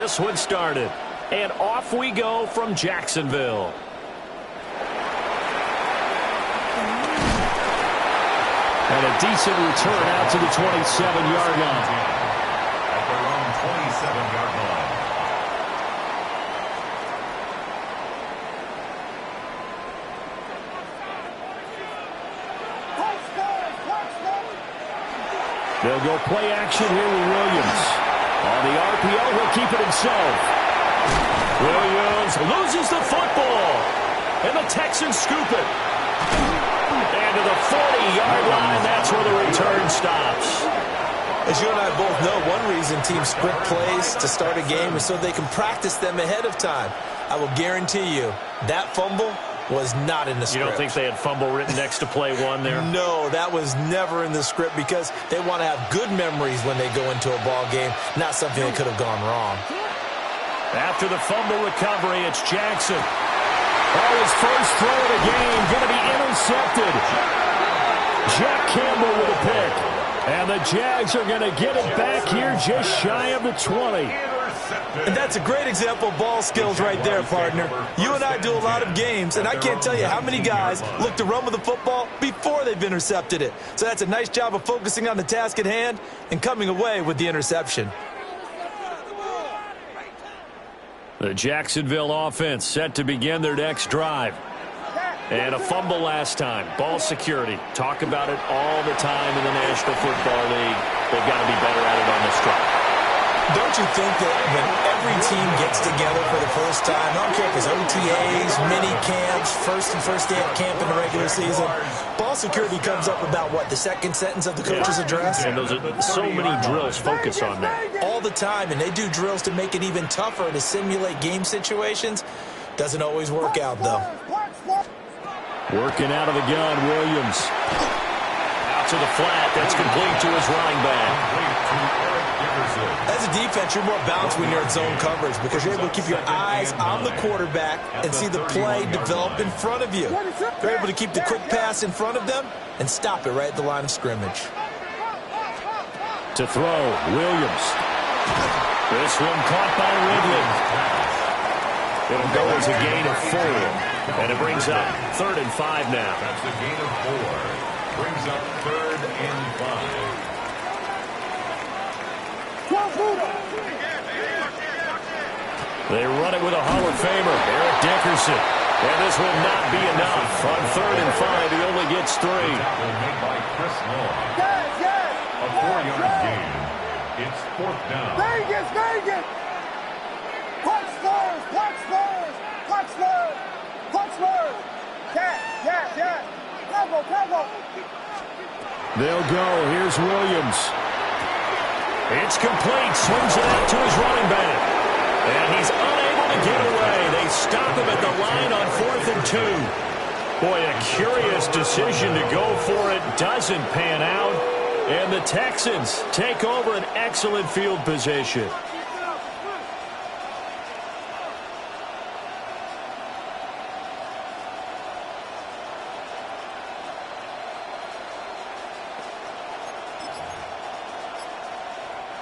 This one started, and off we go from Jacksonville. And a decent return out to the 27-yard line. At their own 27-yard line. They'll go play action here with Williams. On the RPO, he'll keep it himself. Williams loses the football. And the Texans scoop it. And to the 40-yard line, that's where the return stops. As you and I both know, one reason teams script plays to start a game is so they can practice them ahead of time. I will guarantee you that fumble was not in the script. You don't think they had fumble written next to play one there? No, that was never in the script because they want to have good memories when they go into a ball game, not something that could have gone wrong. After the fumble recovery, it's Jackson. Oh, his first throw of the game going to be intercepted. Jack Campbell with a pick. And the Jags are going to get it back here just shy of the 20. And that's a great example of ball skills right there, partner. You and I do a lot of games, and I can't tell you how many guys look to run with the football before they've intercepted it. So that's a nice job of focusing on the task at hand and coming away with the interception. The Jacksonville offense set to begin their next drive. And a fumble last time. Ball security. Talk about it all the time in the National Football League. They've got to be better at it on this drive. Don't you think that when every team gets together for the first time, I don't care if it's OTAs, mini camps, first day of camp in the regular season, ball security comes up about, what, the second sentence of the coach's address? And those are so many drills focus on that. All the time, and they do drills to make it even tougher to simulate game situations. Doesn't always work out, though. Working out of the gun, Williams. Out to the flat. That's complete to his running back. As a defense, you're more balanced when you're in zone coverage because you're able to keep your eyes on the quarterback and see the play develop in front of you. You're able to keep the quick pass in front of them and stop it right at the line of scrimmage. To throw, Williams. This one caught by Ridley. It'll go as a gain of 4. And it brings up 3rd and 5 now. That's a gain of 4. Brings up 3rd and 5. They run it with a Hall of Famer, Eric Dickerson. And this will not be enough. On 3rd and 5, he only gets 3. Made by Chris Long. A 4-yard gain. It's 4th down. Vegas! Punch Spurs! Yeah. Combo. They'll go. Here's Williams. It's complete. Swings it out to his running back. And he's unable to get away. They stop him at the line on 4th and 2. Boy, a curious decision to go for it. Doesn't pan out. And the Texans take over an excellent field position.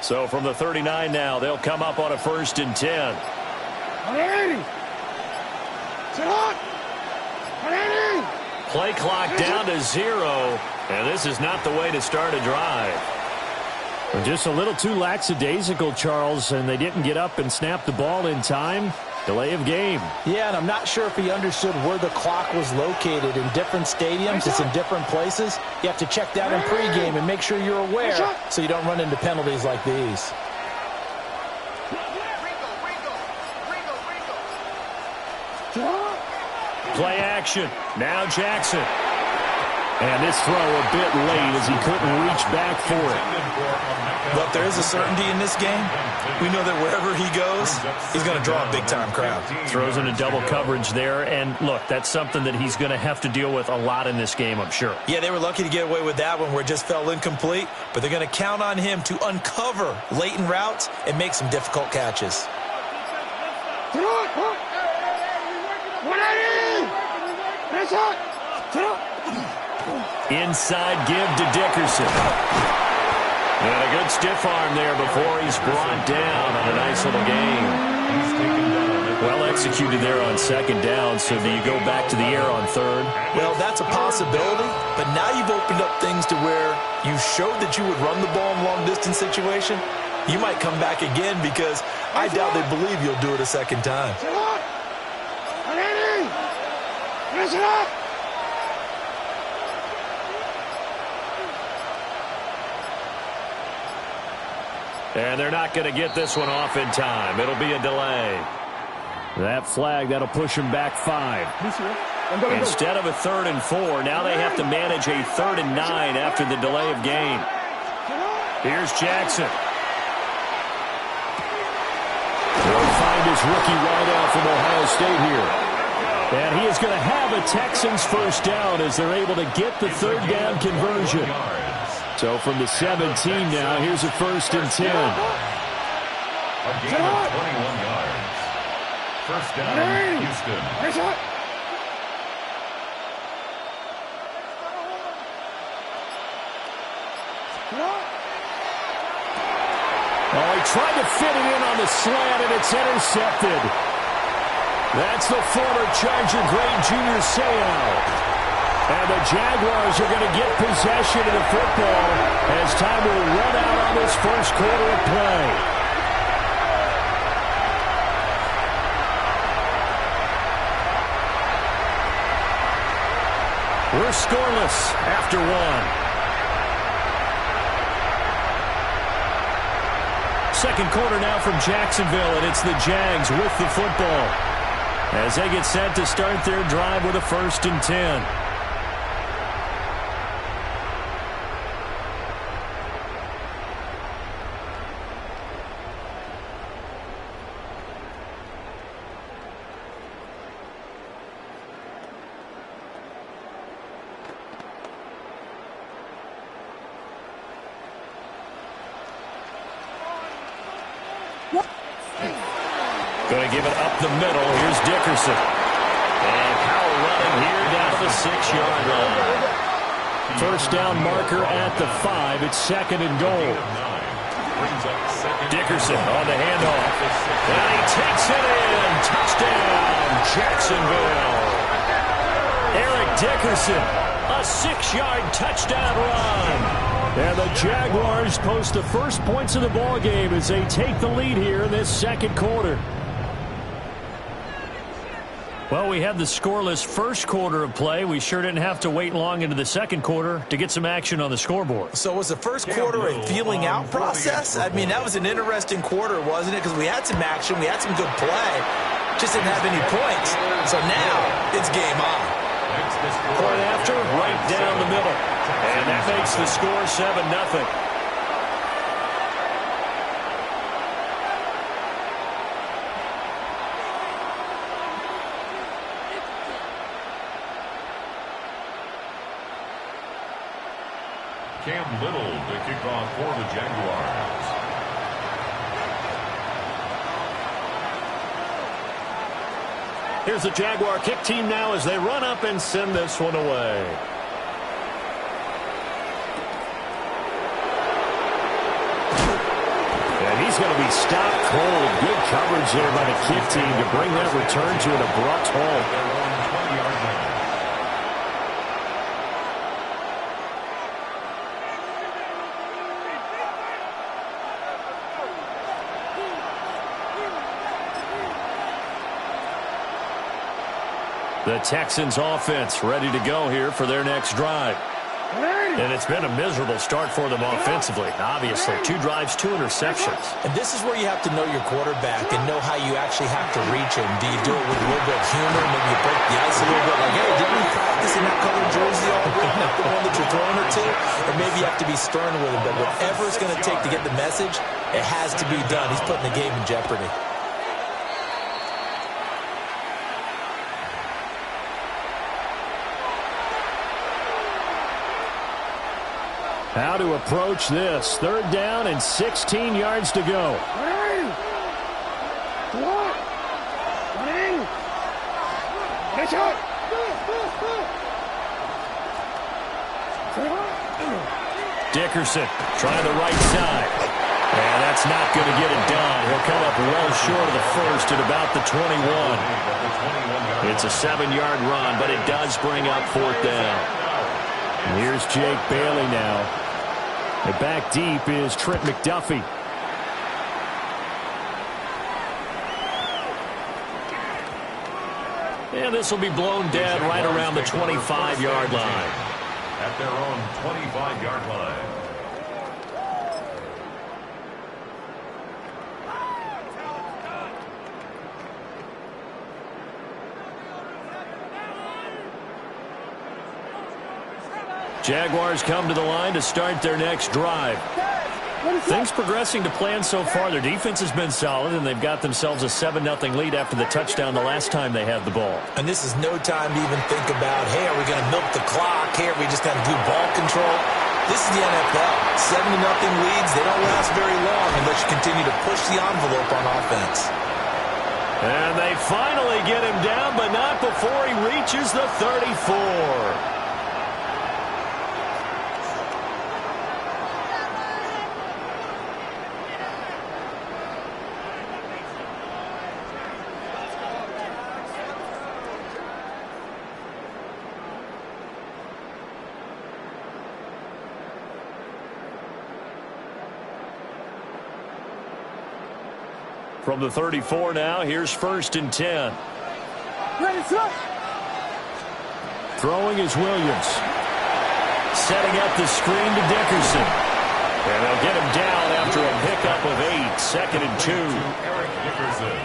So from the 39 now, they'll come up on a 1st and 10. Play clock down to 0, and this is not the way to start a drive. Just a little too lackadaisical, Charles, and they didn't get up and snap the ball in time. Delay of game. Yeah, and I'm not sure if he understood where the clock was located. In different stadiums, it's in different places. You have to check that in pregame and make sure you're aware so you don't run into penalties like these. Play action. Now Jackson. And this throw a bit late as he couldn't reach back for it. But there is a certainty in this game. We know that wherever he goes, he's going to draw a big-time crowd. Throws into double coverage there. And, look, that's something that he's going to have to deal with a lot in this game, I'm sure. Yeah, they were lucky to get away with that one where it just fell incomplete. But they're going to count on him to uncover latent routes and make some difficult catches. Inside give to Dickerson. And a good stiff arm there before he's brought down on a nice little gain. He's taken down. Well executed there on second down, so do you go back to the air on third? Well, that's a possibility, but now you've opened up things to where you showed that you would run the ball in long-distance situation. You might come back again because I doubt they believe you'll do it a second time. And they're not going to get this one off in time. It'll be a delay. That flag, that'll push them back 5. Instead of a 3rd and 4, now they have to manage a 3rd and 9 after the delay of game. Here's Jackson. He'll find his rookie wideout from Ohio State here. And he is going to have a Texans first down as they're able to get the 3rd down conversion. So from the 17 now, here's a 1st and 10. A gain of 21 yards. First down, Houston. Oh, he tried to fit it in on the slant, and it's intercepted. That's the former Charger great Junior Seau. And the Jaguars are going to get possession of the football as time will run out on this first quarter of play. We're scoreless after 1. Second quarter now from Jacksonville, and it's the Jags with the football as they get set to start their drive with a 1st and 10. Going to give it up the middle. Here's Dickerson. And Powell running here down to the 6-yard line. First down marker at the 5. It's 2nd and goal. Dickerson on the handoff. And he takes it in. Touchdown, Jacksonville. Eric Dickerson, a 6-yard touchdown run. And the Jaguars post the first points of the ballgame as they take the lead here in this second quarter. Well, we had the scoreless first quarter of play. We sure didn't have to wait long into the second quarter to get some action on the scoreboard. So was the first quarter a feeling out process? I mean, that was an interesting quarter, wasn't it? Because we had some action, we had some good play, just didn't have any points. So now it's game on. Point after, right down the middle. And that makes the score 7-0. Cam Little to kick off for the Jaguars. Here's the Jaguar kick team now as they run up and send this one away. And he's going to be stopped cold. Good coverage there by the kick team to bring that return to an abrupt halt. The Texans offense ready to go here for their next drive. And it's been a miserable start for them offensively. Obviously, 2 drives, 2 interceptions. And this is where you have to know your quarterback and know how you actually have to reach him. Do you do it with a little bit of humor? Maybe you break the ice a little bit like, hey, didn't we practice in that colored jersey already? Like the one that you're throwing it to? Or maybe you have to be stern with him. But whatever it's going to take to get the message, it has to be done. He's putting the game in jeopardy. How to approach this. 3rd down and 16 yards to go. Dickerson trying the right side. And that's not going to get it done. He'll come up well short of the first at about the 21. It's a 7-yard run, but it does bring up 4th down. And here's Jake Bailey now. And back deep is Trent McDuffie. And this will be blown dead right around the 25-yard line. At their own 25-yard line. Jaguars come to the line to start their next drive. Things progressing to plan so far. Their defense has been solid, and they've got themselves a 7-0 lead after the touchdown the last time they had the ball. And this is no time to even think about, hey, are we going to milk the clock? Hey, are we just going to do ball control? This is the NFL. 7-0 leads, they don't last very long unless you continue to push the envelope on offense. And they finally get him down, but not before he reaches the 34. From the 34 now, here's 1st and 10. Throwing is Williams. Setting up the screen to Dickerson. And they'll get him down after a pickup of 8. 2nd and 2.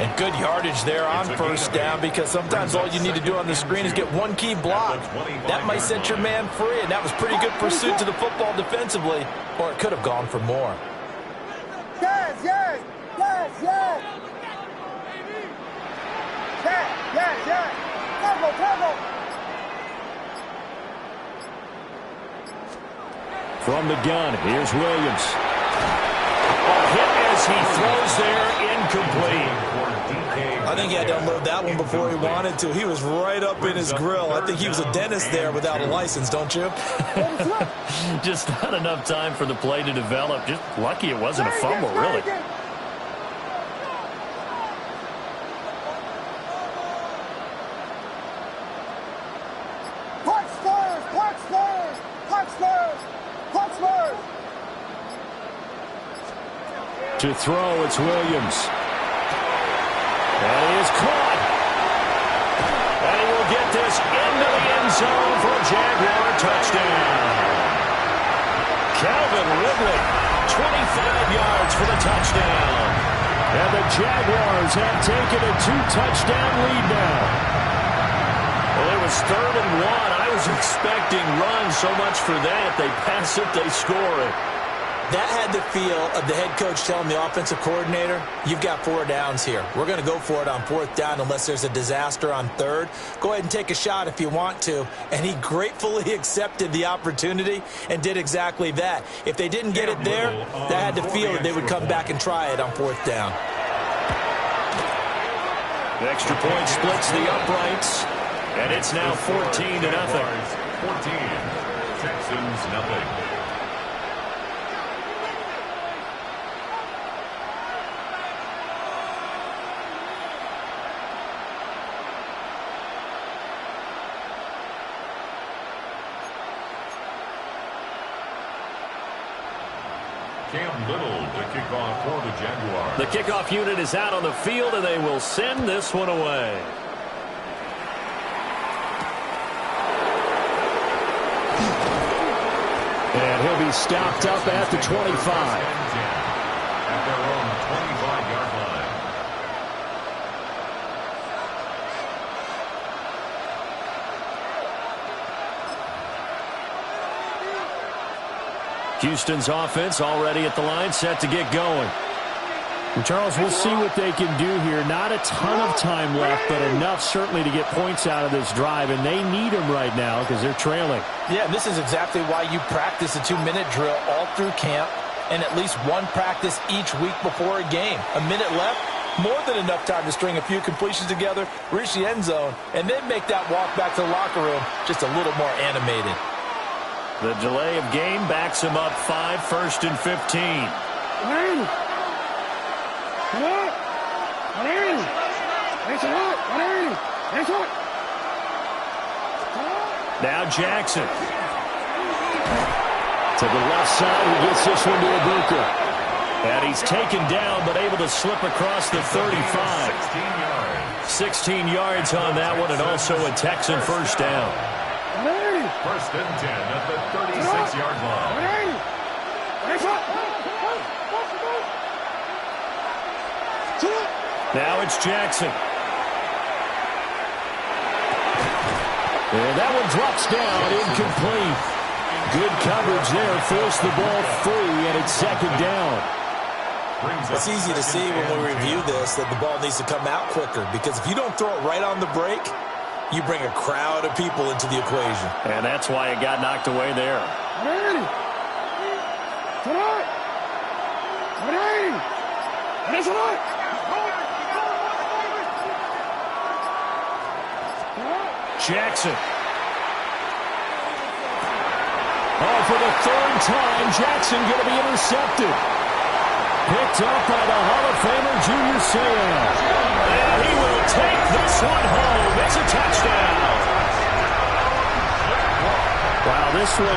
And good yardage there on 1st down, because sometimes all you need to do on the screen is get one key block. That might set your man free, and that was pretty good pursuit to the football defensively, or it could have gone for more. Yes, yes, yes, yes. Yes, yes. Tackle. From the gun, here's Williams. A hit as he throws there, incomplete. I think he had to unload that one before he wanted to. He was right up in his grill. I think he was a dentist there without a license, don't you? Just not enough time for the play to develop. Just lucky it wasn't a fumble, really. To throw, it's Williams. And he is caught. And he will get this into the end zone for a Jaguar touchdown. Calvin Ridley, 25 yards for the touchdown. And the Jaguars have taken a 2-touchdown lead now. Well, it was 3rd and 1. I was expecting runs so much for that. They pass it, they score it. That had the feel of the head coach telling the offensive coordinator, you've got 4 downs here. We're going to go for it on 4th down unless there's a disaster on 3rd. Go ahead and take a shot if you want to. And he gratefully accepted the opportunity and did exactly that. If they didn't get it there, that had the feel that they would come back and try it on 4th down. The extra point splits the uprights, and it's now 14-0. 14, Texans nothing. Cam Little to kick off for the Jaguars. The kickoff unit is out on the field, and they will send this one away. And he'll be stopped up at the 25. At their own 25-yard line. Houston's offense already at the line, set to get going. And Charles, we'll see what they can do here. Not a ton of time left, but enough certainly to get points out of this drive, and they need them right now because they're trailing. Yeah, this is exactly why you practice a 2-minute drill all through camp and at least one practice each week before a game. A minute left, more than enough time to string a few completions together, reach the end zone, and then make that walk back to the locker room just a little more animated. The delay of game backs him up 5, 1st and 15. Now Jackson. To the left side, he gets this one to Ibuka. And he's taken down, but able to slip across the 35. 16 yards on that one, and also a Texan first down. 1st and 10 at the 36-yard line. Now it's Jackson. And that one drops down, incomplete. Good coverage there, forced the ball free, and it's 2nd down. It's easy to see when we review this that the ball needs to come out quicker, because if you don't throw it right on the break, you bring a crowd of people into the equation. And that's why it got knocked away there. Jackson. Oh, for the 3rd time, Jackson going to be intercepted. Picked up by the Hall of Famer, Junior Seau. And he will take this one home. It's a touchdown. Wow, this one